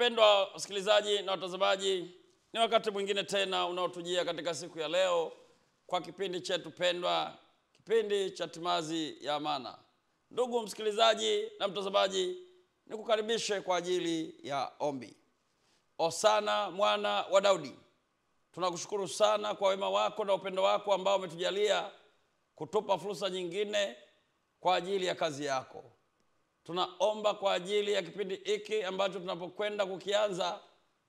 Wapendwa wasikilizaji na watazamaji, ni wakati mwingine tena unaotujia katika siku ya leo kwa kipindi chetu pendwa, kipindi cha Timazi ya Amana. Ndugu msikilizaji na mtazamaji, nikukaribishe kwa ajili ya ombi. Hosana mwana wa Daudi, tunakushukuru sana kwa wema wako na upendo wako ambao umetujalia kutupa fursa nyingine kwa ajili ya kazi yako. Tunaomba kwa ajili ya kipindi hiki ambacho tunapokwenda kukianza,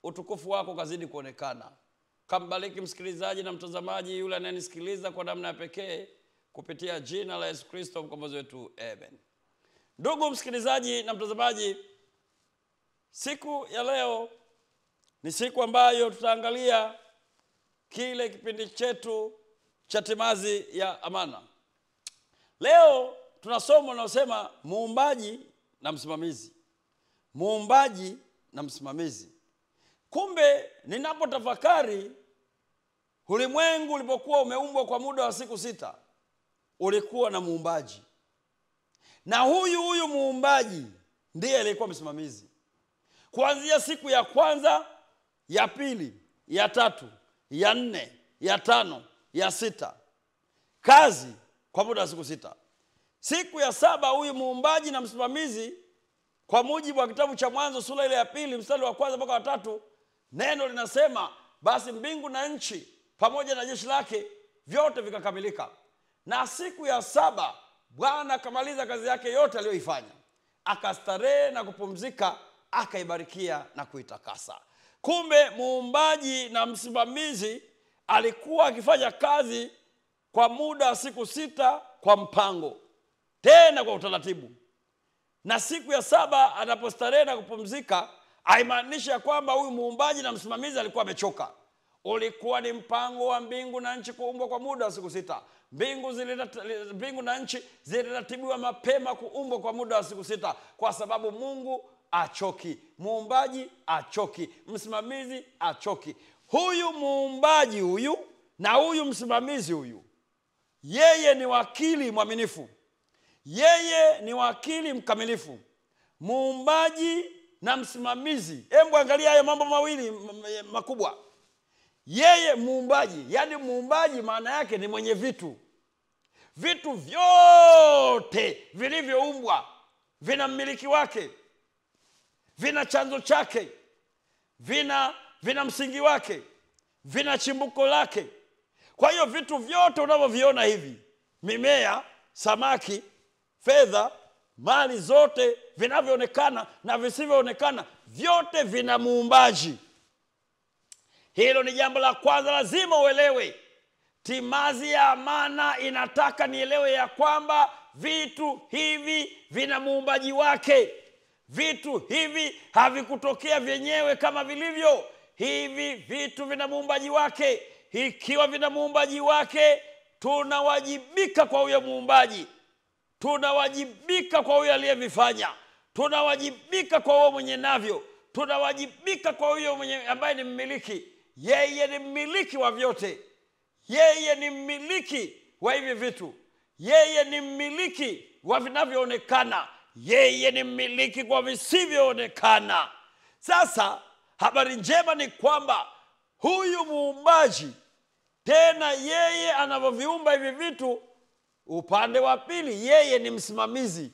utukufu wako kazidi kuonekana. Kambariki msikilizaji na mtazamaji yule anayenisikiliza kwa namna ya pekee kupitia jina la Yesu Kristo mkombozi wetu. Amen. Ndugu msikilizaji na mtazamaji, siku ya leo ni siku ambayo tutaangalia kile kipindi chetu cha Timazi ya Amana. Leo tuna somo linalosema muumbaji na msimamizi. Muumbaji na msimamizi. Kumbe ninapotafakari, ulimwengu ulipokuwa umeumbwa kwa muda wa siku 6, ulikuwa na muumbaji. Na huyu muumbaji ndiye alikuwa msimamizi. Kuanzia siku ya kwanza, ya pili, ya tatu, ya 4, ya 5, ya 6. Kazi kwa muda wa siku 6. Siku ya 7 huyu muumbaji na msimamizi, kwa mujibu wa kitabu cha Mwanzo sura ile ya 2 mstari wa 1 mpaka wa 3, neno linasema basi mbingu na nchi pamoja na jeshi lake vyote vikakamilika. Na siku ya 7 Bwana akamaliza kazi yake yote aliyoifanya, akastarehe na kupumzika, akaibarikia na kuitakasa. Kumbe muumbaji na msimamizi alikuwa akifanya kazi kwa muda wa siku 6 kwa mpango, tena kwa utaratibu. Na siku ya 7 anapostarehe na kupumzika, haimaanisha kwamba huyu muumbaji na msimamizi alikuwa amechoka. Ulikuwa ni mpango wa mbingu na nchi kuumbwa kwa muda wa siku 6. Mbingu na nchi ziliratibiwa mapema kuumbwa kwa muda wa siku 6, kwa sababu Mungu achoki, muumbaji achoki, msimamizi achoki. Huyu muumbaji huyu na huyu msimamizi huyu, yeye ni wakili mwaminifu, yeye ni wakili mkamilifu. Muumbaji na msimamizi, hebu angalia hayo mambo mawili makubwa. Yeye muumbaji, yani muumbaji maana yake ni mwenye vitu. Vitu vyote vilivyoumbwa vina mmiliki wake, vina chanzo chake, vina msingi wake, vina chimbuko lake. Kwa hiyo vitu vyote unavyoviona hivi, mimea, samaki, fedha, mali zote vinavyoonekana na visivyoonekana, vyote vina muumbaji. Hilo ni jambo la kwanza lazima uelewe. Timazi ya Amana inataka nielewe ya kwamba vitu hivi vina muumbaji wake. Vitu hivi havikutokea vyenyewe kama vilivyo. Hivi vitu vina muumbaji wake. Ikiwa vina muumbaji wake, tunawajibika kwa huyo muumbaji, tunawajibika kwa huyo aliyevifanya, tunawajibika kwa huyo mwenye navyo, tunawajibika kwa huyo mwenye ambaye ni mmiliki. Yeye ni mmiliki wa vyote. Yeye ni mmiliki wa hivi vitu. Yeye ni mmiliki wa vinavyoonekana. Yeye ni mmiliki kwa visivyoonekana. Sasa habari njema ni kwamba huyu muumbaji, tena yeye anavyoviumba hivi vitu, upande wa pili yeye ni msimamizi.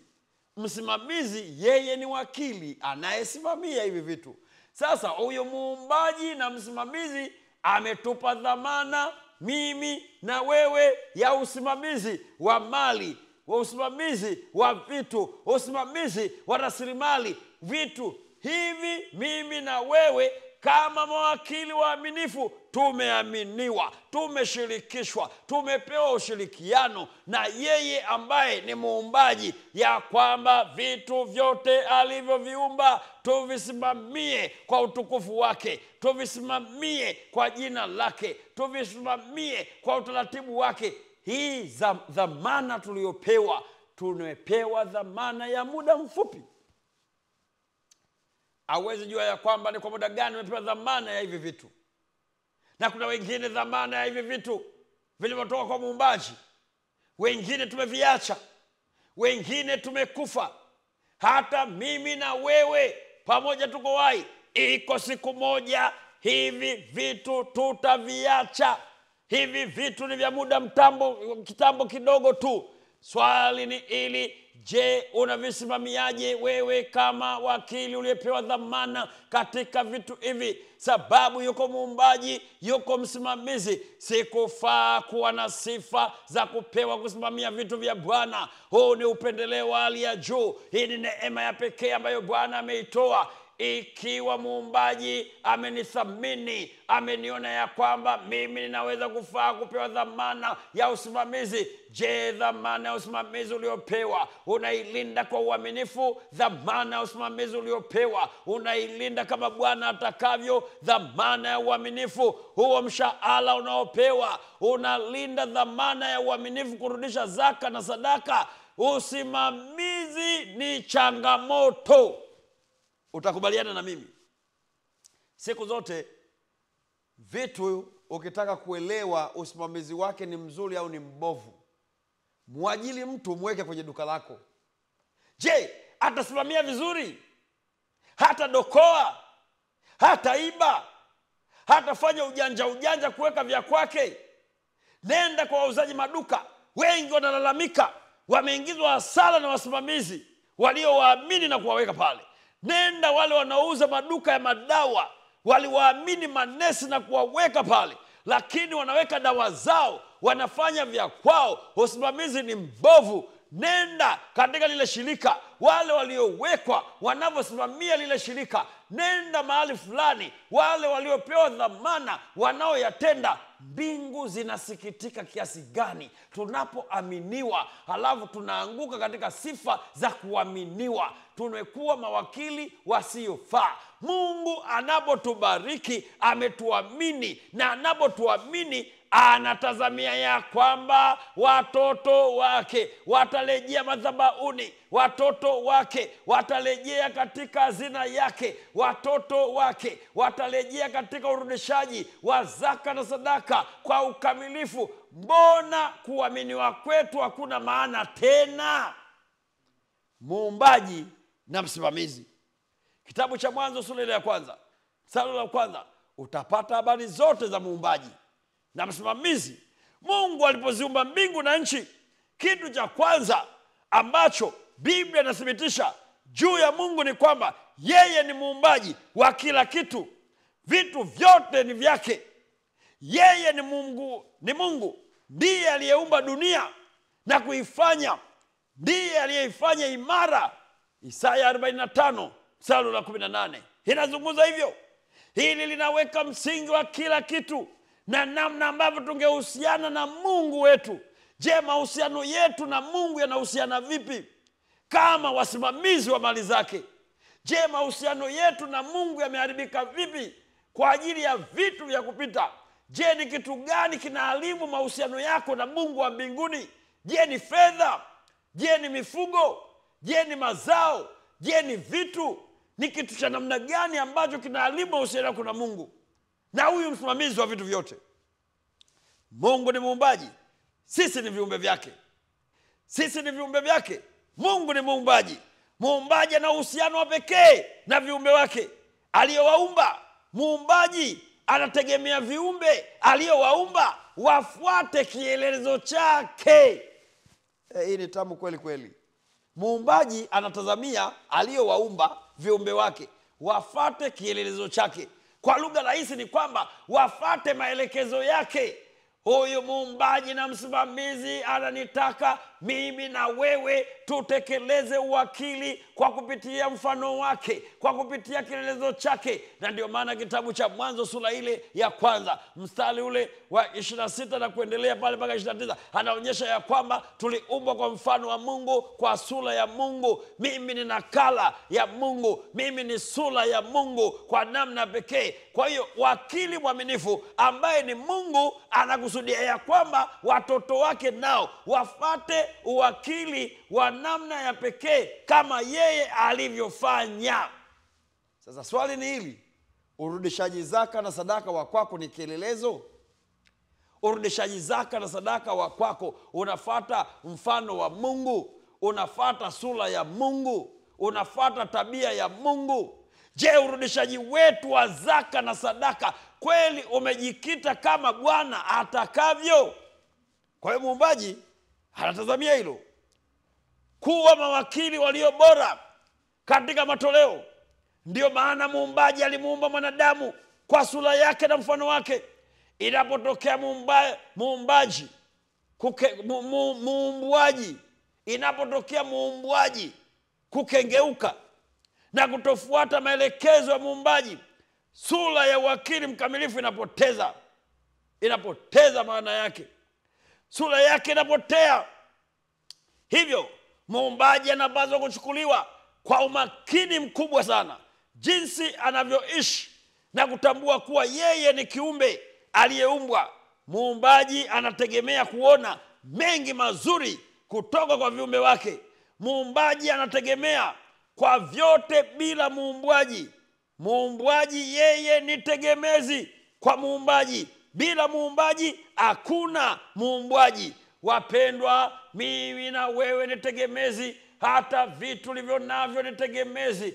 Msimamizi yeye ni wakili anayesimamia hivi vitu. Sasa huyo muumbaji na msimamizi ametupa dhamana mimi na wewe ya usimamizi wa mali, wa usimamizi wa vitu, usimamizi wa rasilimali. Vitu hivi mimi na wewe kama mawakili waaminifu tumeaminiwa, tumeshirikishwa, tumepewa ushirikiano na yeye ambaye ni muumbaji, ya kwamba vitu vyote alivyoviumba tuvisimamie kwa utukufu wake, tuvisimamie kwa jina lake, tuvisimamie kwa utaratibu wake. Hii dhamana tuliyopewa, tumepewa dhamana ya muda mfupi. Hawezi jua ya kwamba ni kwa muda gani umepewa dhamana ya hivi vitu. Na kuna wengine dhamana ya hivi vitu vilivyotoka kwa muumbaji, wengine tumeviacha, wengine tumekufa. Hata mimi na wewe pamoja tuko hai, iko siku moja hivi vitu tutaviacha. Hivi vitu ni vya muda kitambo kidogo tu. Swali ni ili, je, unavisimamiaje wewe kama wakili uliyepewa dhamana katika vitu hivi? Sababu yuko muumbaji, yuko msimamizi. Sikufaa kuwa na sifa za kupewa kusimamia vitu vya Bwana. Huu ni upendeleo wa hali ya juu. Hii ni neema ya pekee ambayo Bwana ameitoa. Ikiwa muumbaji amenithamini, ameniona ya kwamba mimi ninaweza kufaa kupewa dhamana ya usimamizi. Je, dhamana ya usimamizi uliopewa unailinda kwa uaminifu? Dhamana ya usimamizi uliopewa unailinda kama Bwana atakavyo? Dhamana ya uaminifu, huo mshahara unaopewa unalinda dhamana ya uaminifu kurudisha zaka na sadaka? Usimamizi ni changamoto. Utakubaliana na mimi, siku zote vitu ukitaka kuelewa usimamizi wake ni mzuri au ni mbovu, muajili mtu mweke kwenye duka lako. Je, atasimamia vizuri? Hata dokoa, hata iba, hatafanya ujanja kuweka vya kwake? Nenda kwa wauzaji maduka, wengi wanalalamika wameingizwa hasara na wasimamizi waliowaamini na kuwaweka pale. Nenda wale wanaouza maduka ya madawa, waliwaamini manesi na kuwaweka pale, lakini wanaweka dawa zao, wanafanya vya kwao, usimamizi ni mbovu. Nenda katika lile shirika, wale waliowekwa wanavyosimamia lile shirika. Nenda mahali fulani, wale waliopewa dhamana wanaoyatenda. Mbingu zinasikitika kiasi gani tunapoaminiwa halafu tunaanguka katika sifa za kuaminiwa. Tumekuwa mawakili wasiofaa. Mungu anapotubariki ametuamini, na anapotuamini anatazamia ya kwamba watoto wake watarejea madhabahuni, watoto wake watarejea katika hazina yake, watoto wake watarejea katika urudishaji wa zaka na sadaka kwa ukamilifu. Mbona kuaminiwa kwetu hakuna maana tena? Muumbaji na msimamizi. Kitabu cha Mwanzo sura ya 1 mstari wa 1 utapata habari zote za muumbaji na msimamizi. Mungu alipoziumba mbingu na nchi, kitu cha kwanza ambacho Biblia inathibitisha juu ya Mungu ni kwamba yeye ni muumbaji wa kila kitu. Vitu vyote ni vyake. Yeye ni Mungu ndiye aliyeumba dunia na kuifanya, ndiye aliyeifanya imara. Isaya 45 mstari wa 18 inazungumza hivyo. Hili linaweka msingi wa kila kitu na namna ambavyo tungehusiana na Mungu wetu. Je, mahusiano yetu na Mungu yanahusiana vipi kama wasimamizi wa mali zake? Je, mahusiano yetu na Mungu yameharibika vipi kwa ajili ya vitu vya kupita? Je, ni kitu gani kinaharibu mahusiano yako na Mungu wa mbinguni? Je, ni fedha? Je, ni mifugo? Je, ni mazao? Je, ni vitu? Ni kitu cha namna gani ambacho kinaharibu mahusiano yako na Mungu? Na huyu msimamizi wa vitu vyote. Mungu ni muumbaji, sisi ni viumbe vyake. Sisi ni viumbe vyake, Mungu ni muumbaji. Muumbaji ana uhusiano wa pekee na viumbe wake aliyowaumba. Muumbaji anategemea viumbe aliyowaumba wafuate kielelezo chake. Hii ni tamu kweli kweli. Muumbaji anatazamia aliyowaumba viumbe wake wafuate kielelezo chake. Kwa lugha rahisi ni kwamba wafuate maelekezo yake. Huyu muumbaji na msimamizi ananitaka mimi na wewe tutekeleze uwakili kwa kupitia mfano wake, kwa kupitia kielelezo chake. Na ndio maana kitabu cha Mwanzo sura ile ya 1 mstari ule wa 26 na kuendelea pale mpaka 29 anaonyesha ya kwamba tuliumbwa kwa mfano wa Mungu, kwa sura ya Mungu. Mimi ni nakala ya Mungu, mimi ni sura ya Mungu kwa namna pekee. Kwa hiyo wakili mwaminifu ambaye ni Mungu anakusudia ya kwamba watoto wake nao wafate uwakili wa namna ya pekee kama yeye alivyofanya. Sasa swali ni hili: urudishaji zaka na sadaka wa kwako ni kielelezo? Urudishaji zaka na sadaka wa kwako unafuata mfano wa Mungu? Unafuata sura ya Mungu? Unafuata tabia ya Mungu? Je, urudishaji wetu wa zaka na sadaka kweli umejikita kama Bwana atakavyo? Kwa hiyo muumbaji anatazamia hilo, kuwa mawakili walio bora katika matoleo. Ndio maana muumbaji alimuumba mwanadamu kwa sura yake na mfano wake. Inapotokea inapotokea muumbaji kukengeuka na kutofuata maelekezo ya muumbaji, sura ya wakili mkamilifu inapoteza maana yake, sura yake inapotea. Hivyo muumbaji anapaswa kuchukuliwa kwa umakini mkubwa sana jinsi anavyoishi na kutambua kuwa yeye ni kiumbe aliyeumbwa. Muumbaji anategemea kuona mengi mazuri kutoka kwa viumbe wake. Muumbaji anategemea kwa vyote bila muumbaji. Muumbaji yeye ni tegemezi kwa muumbaji. Bila muumbaji hakuna muumbaji. Wapendwa, mimi na wewe ni tegemezi. Hata vitu livyo navyo ni tegemezi.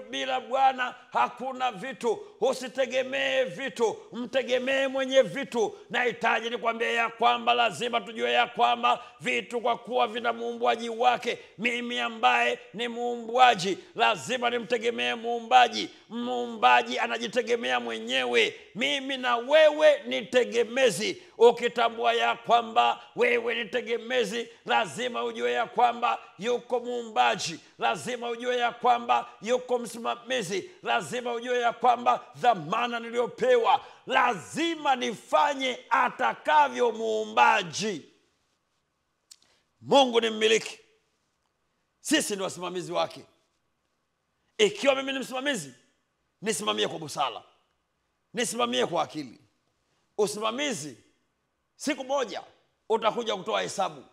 Bila Bwana hakuna vitu. Usitegemee vitu, mtegemee mwenye vitu. Nahitaji nikwambia ya kwamba lazima tujue ya kwamba vitu kwa kuwa vina muumbaji wake. Mimi ambaye ni muumbaji lazima nimtegemee muumbaji. Muumbaji anajitegemea mwenyewe. Mimi na wewe ni tegemezi. Ukitambua ya kwamba wewe ni tegemezi, lazima ujue ya kwamba yuko muumbaji. Lazima ujue ya kwamba yuko msimamizi. Lazima ujue ya kwamba dhamana niliyopewa lazima nifanye atakavyo muumbaji. Mungu ni mmiliki, sisi ni wasimamizi wake. Ikiwa mimi ni msimamizi, nisimamie kwa busara, nisimamie kwa akili. Usimamizi siku moja utakuja kutoa hesabu.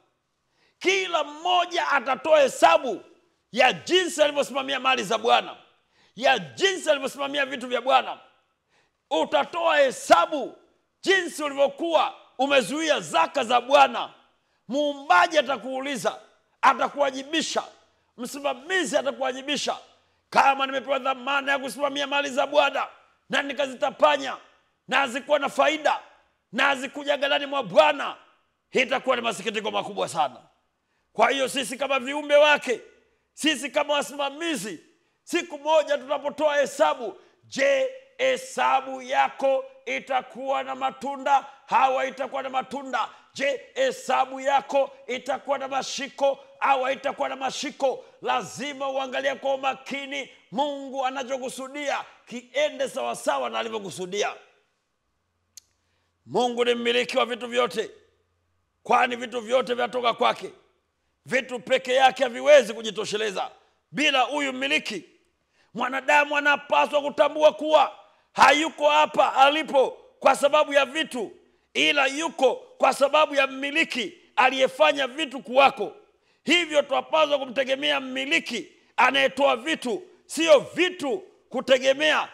Kila mmoja atatoa hesabu ya jinsi alivyosimamia mali za Bwana, ya jinsi alivyosimamia vitu vya Bwana. Utatoa hesabu jinsi ulivyokuwa umezuia zaka za Bwana. Muumbaji atakuuliza, atakuwajibisha. Msimamizi atakuwajibisha. Kama nimepewa dhamana ya kusimamia mali za Bwana na nikazitapanya na hazikuwa na faida na hazikuja ghalani mwa Bwana, itakuwa ni masikitiko makubwa sana. Kwa hiyo sisi kama viumbe wake, sisi kama wasimamizi, siku moja tunapotoa hesabu, je, hesabu yako itakuwa na matunda au itakuwa na matunda? Je, hesabu yako itakuwa na mashiko au itakuwa na mashiko? Lazima uangalie kwa umakini Mungu anachokusudia kiende sawasawa na alivyokusudia. Mungu ni mmiliki wa vitu vyote, kwani vitu vyote vinatoka kwake. Vitu peke yake haviwezi kujitosheleza bila huyu mmiliki. Mwanadamu anapaswa kutambua kuwa hayuko hapa alipo kwa sababu ya vitu, ila yuko kwa sababu ya mmiliki aliyefanya vitu kuwako. Hivyo tunapaswa kumtegemea mmiliki anayetoa vitu, sio vitu kutegemea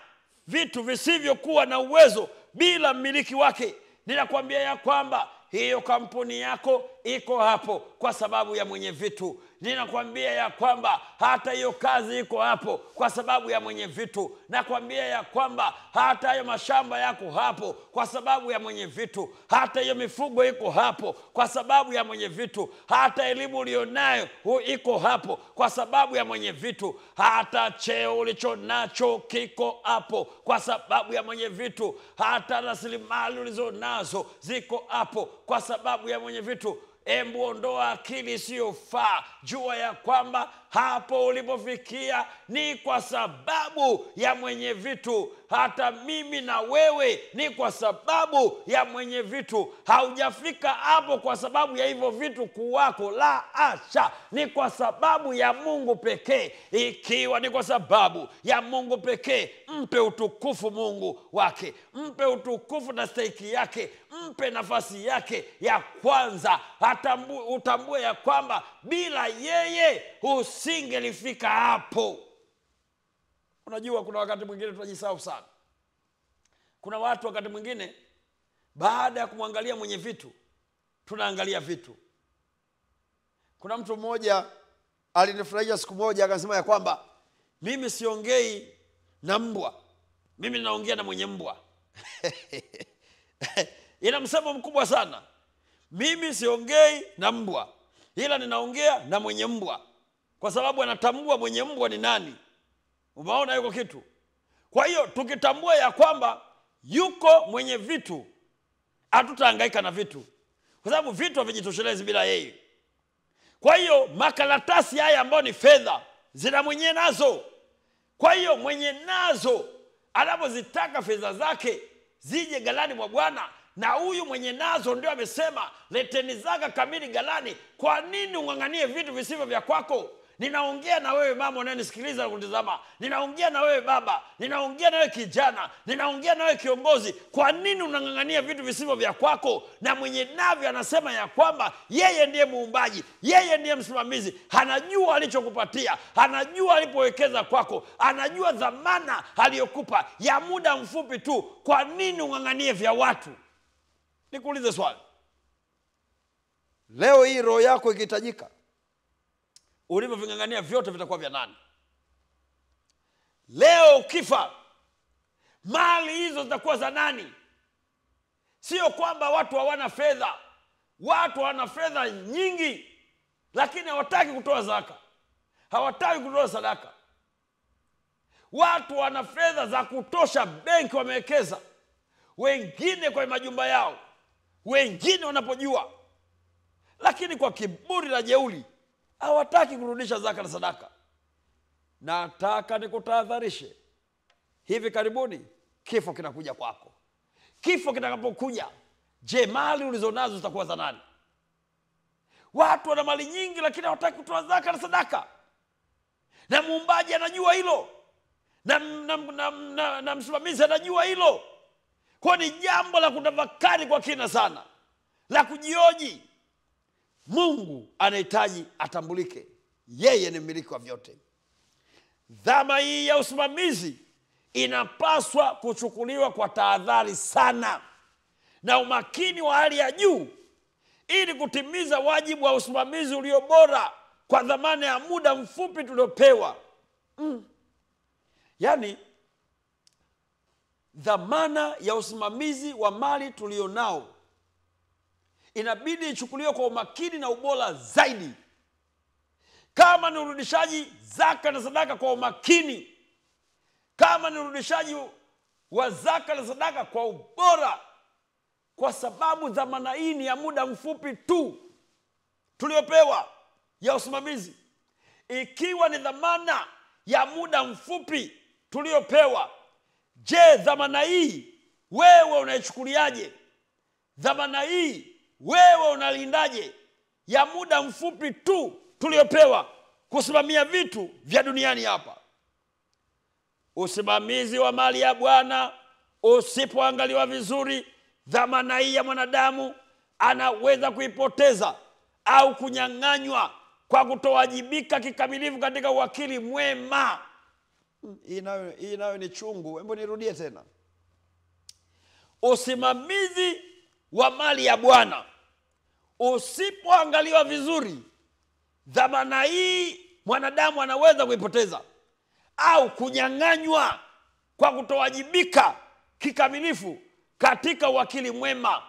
vitu visivyokuwa na uwezo bila mmiliki wake. Ninakwambia ya kwamba hiyo kampuni yako iko hapo kwa sababu ya mwenye vitu. Ninakwambia ya kwamba hata hiyo kazi iko hapo kwa sababu ya mwenye vitu. Nakwambia ya kwamba hata hiyo mashamba yako hapo kwa sababu ya mwenye vitu. Hata hiyo mifugo iko hapo kwa sababu ya mwenye vitu. Hata elimu ulionayo iko hapo kwa sababu ya mwenye vitu. Hata cheo ulicho nacho kiko hapo kwa sababu ya mwenye vitu. Hata rasilimali ulizonazo ziko hapo kwa sababu ya mwenye vitu. Embu ondoa akili isiyofaa. Jua ya kwamba hapo ulipofikia ni kwa sababu ya mwenye vitu. Hata mimi na wewe ni kwa sababu ya mwenye vitu. Haujafika hapo kwa sababu ya hivyo vitu kuwako, la asha. Ni kwa sababu ya Mungu pekee. Ikiwa ni kwa sababu ya Mungu pekee, mpe utukufu Mungu wake. Mpe utukufu na stahiki yake. Mpe nafasi yake ya kwanza. Utambue ya kwamba bila yeye usingelifika hapo. Unajua kuna wakati mwingine tunajisahau sana. Kuna watu wakati mwingine baada ya kumwangalia mwenye vitu, tunaangalia vitu. Kuna mtu mmoja alinifurahisha siku moja, akasema ya kwamba mimi siongei na mbwa, mimi ninaongea na mwenye mbwa. Ina msemo mkubwa sana. Mimi siongei na mbwa, ila ninaongea na mwenye mbwa, kwa sababu anatambua mwenye mbwa ni nani. Umeona yuko kitu? Kwa hiyo tukitambua ya kwamba yuko mwenye vitu, hatutahangaika na vitu, kwa sababu vitu havijitoshelezi bila yeye. Kwa hiyo makaratasi haya ambayo ni fedha zina mwenye nazo. Kwa hiyo mwenye nazo anapozitaka fedha zake zije ghalani mwa Bwana, na huyu mwenye nazo ndio amesema leteni zaka kamili ghalani. Kwa nini ung'ang'anie vitu visivyo vya kwako? Ninaongea na wewe mama unayenisikiliza na kunitazama. Ninaongea na wewe baba, ninaongea na wewe kijana, ninaongea na wewe kiongozi. Kwa nini unang'ang'ania vitu visivyo vya kwako? Na mwenye navyo anasema ya kwamba yeye ndiye muumbaji, yeye ndiye msimamizi. Anajua alichokupatia, anajua alipowekeza kwako, anajua dhamana aliyokupa ya muda mfupi tu. Kwa nini ung'ang'anie vya watu? Nikuulize swali. Leo hii roho yako ikihitajika, ulivyovingangania vyote vitakuwa vya nani? Leo ukifa, mali hizo zitakuwa za nani? Sio kwamba watu hawana fedha. Watu wana fedha nyingi, lakini hawataki kutoa zaka, hawataki kutoa sadaka. Watu wana fedha za kutosha, benki wamewekeza, wengine kwa majumba yao, wengine wanapojua, lakini kwa kiburi na jeuri hawataki kurudisha zaka na sadaka. Nataka nikutahadharishe, hivi karibuni kifo kinakuja kwako. Kifo kitakapokuja, je, mali ulizonazo zitakuwa za nani? Watu wana mali nyingi, lakini hawataki kutoa zaka na sadaka, na muumbaji anajua hilo, na msimamizi anajua hilo. Kwa ni jambo la kutafakari kwa kina sana, la kujioji. Mungu anahitaji atambulike, yeye ni mmiliki wa vyote. Dhama hii ya usimamizi inapaswa kuchukuliwa kwa tahadhari sana na umakini wa hali ya juu, ili kutimiza wajibu wa usimamizi ulio bora kwa dhamana ya muda mfupi tuliopewa. Yaani, dhamana ya usimamizi wa mali tulionao inabidi ichukuliwe kwa umakini na ubora zaidi. Kama ni urudishaji zaka na sadaka, kwa umakini. Kama ni urudishaji wa zaka na sadaka, kwa ubora, kwa sababu dhamana hii ni ya muda mfupi tu tuliopewa ya usimamizi. Ikiwa ni dhamana ya muda mfupi tuliopewa, je, dhamana hii wewe unaichukuliaje? Dhamana hii wewe unalindaje, ya muda mfupi tu tuliopewa kusimamia vitu vya duniani hapa? Usimamizi wa mali ya Bwana usipoangaliwa vizuri, dhamana hii ya mwanadamu anaweza kuipoteza au kunyang'anywa kwa kutowajibika kikamilifu katika uwakili mwema. Hii nayo ni chungu. Hebu nirudie tena. Usimamizi wa mali ya Bwana usipoangaliwa vizuri, dhamana hii mwanadamu anaweza kuipoteza au kunyang'anywa kwa kutowajibika kikamilifu katika uwakili mwema.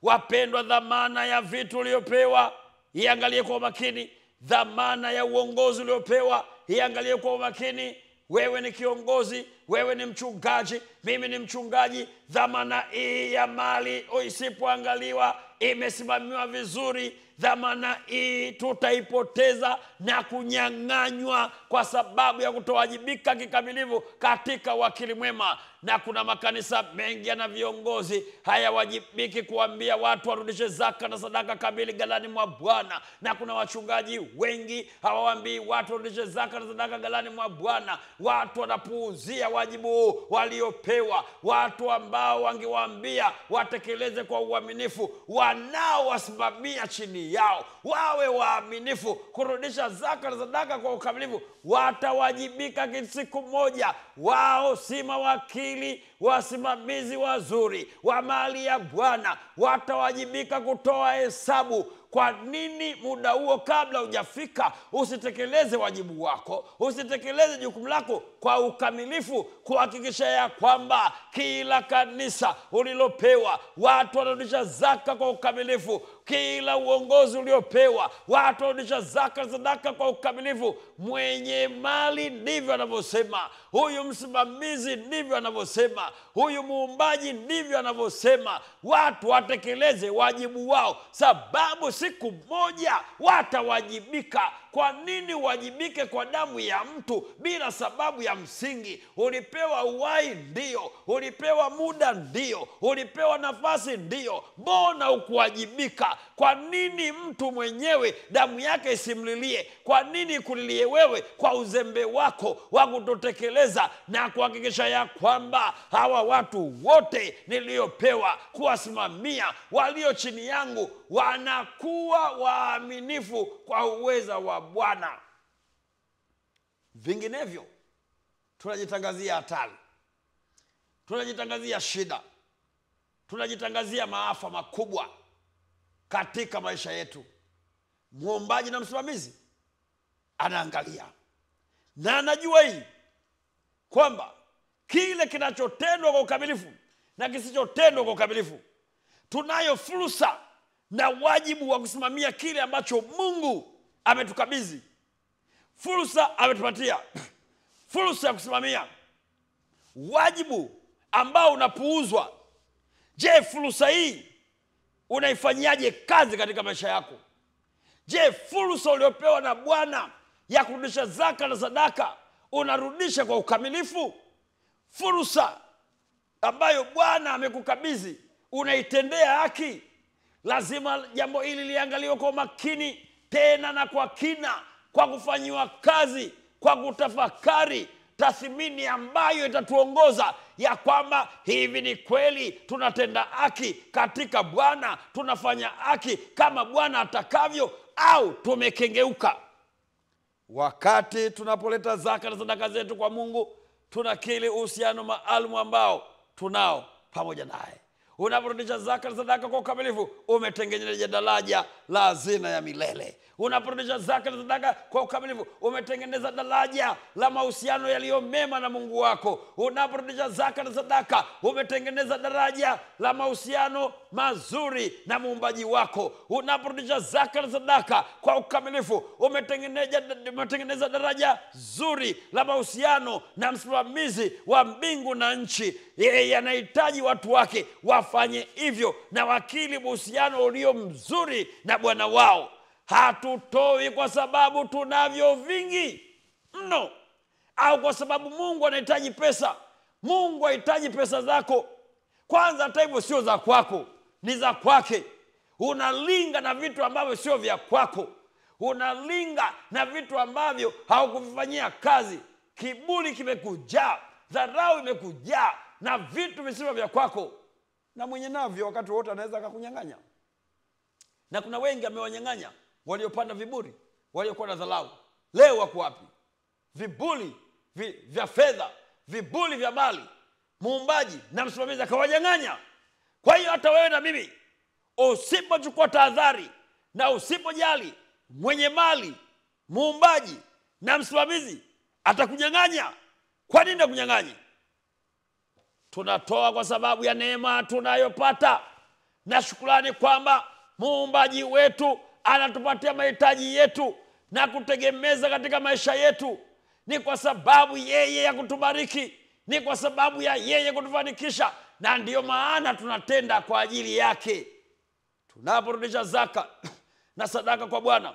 Wapendwa, dhamana ya vitu uliopewa iangalie kwa umakini. Dhamana ya uongozi uliopewa iangalie kwa umakini. Wewe ni kiongozi, wewe ni mchungaji, mimi ni mchungaji. Dhamana hii ya mali isipoangaliwa, imesimamiwa vizuri, dhamana hii tutaipoteza na kunyang'anywa kwa sababu ya kutowajibika kikamilifu katika wakili mwema. Na kuna makanisa mengi yana viongozi hayawajibiki kuambia watu warudishe zaka na sadaka kamili ghalani mwa Bwana. Na kuna wachungaji wengi hawaambii watu warudishe zaka na sadaka ghalani mwa Bwana. Watu wanapuuzia wajibu waliopewa. Watu ambao wangewaambia watekeleze kwa uaminifu, wanaowasimamia chini yao wawe waaminifu kurudisha zaka na sadaka kwa ukamilifu, watawajibika siku moja. Wao si mawakili wasimamizi wazuri wa mali ya Bwana watawajibika kutoa hesabu. Kwa nini muda huo kabla hujafika usitekeleze wajibu wako, usitekeleze jukumu lako kwa ukamilifu, kuhakikisha ya kwamba kila kanisa ulilopewa watu wanarudisha zaka kwa ukamilifu, kila uongozi uliopewa watu wanarudisha zaka sadaka kwa ukamilifu. Mwenye mali ndivyo anavyosema, huyu msimamizi ndivyo anavyosema, huyu muumbaji ndivyo anavyosema. Watu watekeleze wajibu wao, sababu siku moja watawajibika. Kwa nini wajibike kwa damu ya mtu bila sababu ya msingi? Ulipewa uhai, ndio. Ulipewa muda, ndio. Ulipewa nafasi, ndio. Mbona ukuwajibika? Kwa nini mtu mwenyewe damu yake isimlilie? Kwa nini kulilie wewe kwa uzembe wako wa kutotekeleza na kuhakikisha ya kwamba hawa watu wote niliopewa kuwasimamia walio chini yangu wanakuwa waaminifu kwa uweza wa Bwana? Vinginevyo tunajitangazia hatari, tunajitangazia shida, tunajitangazia maafa makubwa katika maisha yetu. Muombaji na msimamizi anaangalia na anajua hii kwamba kile kinachotendwa kwa ukamilifu na kisichotendwa kwa ukamilifu, tunayo fursa na wajibu wa kusimamia kile ambacho Mungu ametukabidhi. Fursa ametupatia, fursa ya kusimamia wajibu ambao unapuuzwa. Je, fursa hii unaifanyaje kazi katika maisha yako? Je, fursa uliopewa na Bwana ya kurudisha zaka na sadaka unarudisha kwa ukamilifu? Fursa ambayo Bwana amekukabidhi unaitendea haki? Lazima jambo hili liangaliwe kwa makini tena na kwa kina, kwa kufanyiwa kazi, kwa kutafakari, tathmini ambayo itatuongoza ya kwamba hivi ni kweli tunatenda haki katika Bwana, tunafanya haki kama Bwana atakavyo, au tumekengeuka. Wakati tunapoleta zaka na sadaka zetu kwa Mungu, tunakiri uhusiano maalum ambao tunao pamoja naye. Unaporudisha zaka na sadaka kwa ukamilifu, umetengeneza daraja la hazina ya milele. Unaporudisha zaka na sadaka kwa ukamilifu, umetengeneza daraja la mahusiano yaliyo mema na Mungu wako. Unaporudisha zaka na sadaka, umetengeneza daraja la mahusiano mazuri na muumbaji wako. Unaporudisha zaka na sadaka kwa ukamilifu, umetengeneza daraja zuri la mahusiano na msimamizi wa mbingu na nchi. Yeye anahitaji watu wake wafanye hivyo na wakili uhusiano ulio mzuri na Bwana wao. Hatutoi kwa sababu tunavyo vingi mno, au kwa sababu Mungu anahitaji pesa. Mungu hahitaji pesa zako. Kwanza hata hivyo sio za kwako, ni za kwake. Unalinga na vitu ambavyo sio vya kwako. Unalinga na vitu ambavyo haukuvifanyia kazi. Kiburi kimekujaa, dharau imekujaa na vitu visivyo vya kwako. Na mwenye navyo wakati wote anaweza akakunyang'anya. Na kuna wengi amewanyang'anya waliopanda viburi, waliokuwa na dharau. Leo wako wapi? Viburi vya fedha, viburi vya mali, muumbaji na msimamizi akawanyang'anya. Kwa hiyo hata wewe na mimi usipochukua tahadhari na usipojali, mwenye mali, muumbaji na msimamizi atakunyang'anya. Kwa nini akunyang'anye? Tunatoa kwa sababu ya neema tunayopata na shukrani kwamba muumbaji wetu anatupatia mahitaji yetu na kutegemeza katika maisha yetu. Ni kwa sababu yeye ya kutubariki, ni kwa sababu ya yeye kutufanikisha, na ndiyo maana tunatenda kwa ajili yake. Tunaporudisha zaka na sadaka kwa Bwana,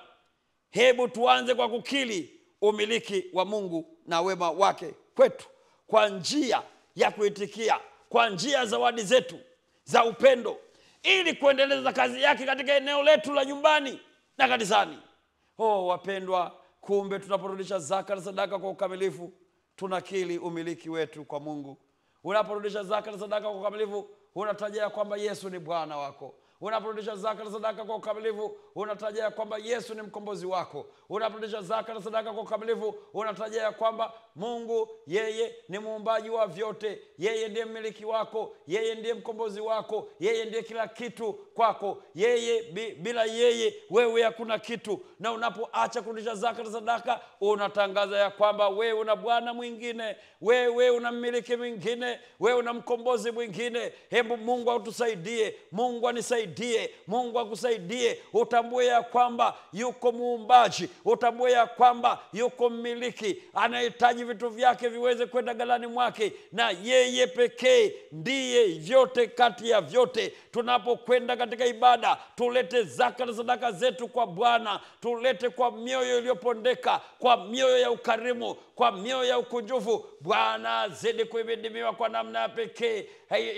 hebu tuanze kwa kukiri umiliki wa Mungu na wema wake kwetu kwa njia ya kuitikia, kwa njia ya zawadi zetu za upendo, ili kuendeleza kazi yake katika eneo letu la nyumbani na kanisani. Wapendwa, kumbe tunaporudisha zaka na sadaka kwa ukamilifu, tunakiri umiliki wetu kwa Mungu. Unaporudisha zaka na sadaka kwa ukamilifu, unatajia kwamba Yesu ni Bwana wako. Unaporudisha zaka na sadaka kwa ukamilifu, unatarajia ya kwamba Yesu ni mkombozi wako. Unaporudisha zaka na sadaka kwa ukamilifu, unatarajia ya kwamba Mungu yeye ni muumbaji wa vyote, yeye ndiye mmiliki wako, yeye ndiye mkombozi wako, yeye ndiye kila kitu kwako. Yeye bila yeye wewe hakuna kitu. Na unapoacha kurudisha zaka na sadaka, unatangaza ya kwamba wewe una bwana mwingine, wewe una mmiliki mwingine, wewe una mkombozi mwingine. Hebu Mungu atusaidie, Mungu anisaidie, Mungu akusaidie. Utambue ya kwamba yuko muumbaji, utambue ya kwamba yuko mmiliki, anahitaji vitu vyake viweze kwenda galani mwake, na yeye pekee ndiye vyote kati ya vyote. Tunapokwenda katika ibada, tulete zaka na sadaka zetu kwa Bwana, tulete kwa mioyo iliyopondeka, kwa mioyo ya ukarimu, kwa mioyo ya ukunjufu. Bwana zidi kuhimidiwa kwa namna ya pekee.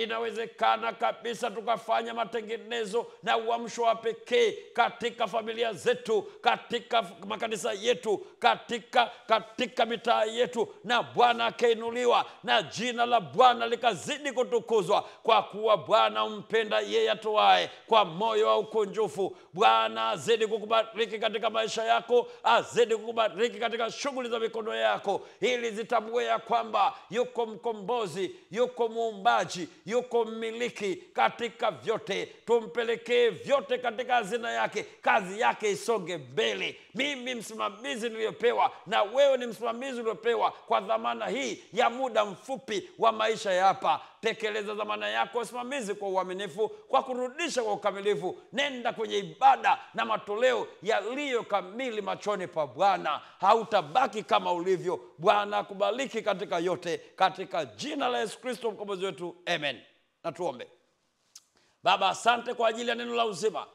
Inawezekana kabisa tukafanya matengenezo na uamsho wa pekee katika familia zetu, katika makanisa yetu, katika mitaa yetu, na Bwana akainuliwa na jina la Bwana likazidi kutukuzwa, kwa kuwa Bwana umpenda yeye atoaye kwa moyo wa ukunjufu. Bwana azidi kukubariki katika maisha yako, azidi kukubariki katika shughuli za mikono yako, ili zitambue ya kwamba yuko mkombozi, yuko muumbaji, yuko mmiliki katika vyote. Tumpelekee vyote katika hazina yake, kazi yake isonge mbele. Mimi msimamizi niliyopewa, na wewe ni msimamizi uliopewa kwa dhamana hii ya muda mfupi wa maisha ya hapa. Tekeleza dhamana yako usimamizi kwa uaminifu, kwa kurudisha kwa ukamilifu. Nenda kwenye ibada na matoleo yaliyo kamili machoni pa Bwana. Hautabaki kama ulivyo. Bwana akubariki katika yote, katika jina la Yesu Kristo mkombozi wetu, amen. Na tuombe. Baba, asante kwa ajili ya neno la uzima.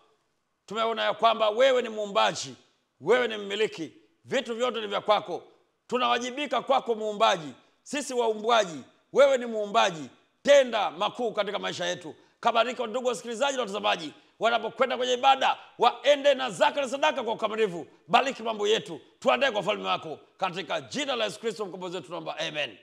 Tumeona ya kwamba wewe ni muumbaji, wewe ni mmiliki, vitu vyote ni vya kwako. Tunawajibika kwako muumbaji, sisi waumbwaji, wewe ni muumbaji. Tenda makuu katika maisha yetu. Kabariki ndugu wasikilizaji na watazamaji, wanapokwenda kwenye ibada, waende na zaka na sadaka kwa ukamilifu. Bariki mambo yetu, tuandae kwa ufalme wako, katika jina la Yesu Kristo mkombozi wetu tunaomba, amen.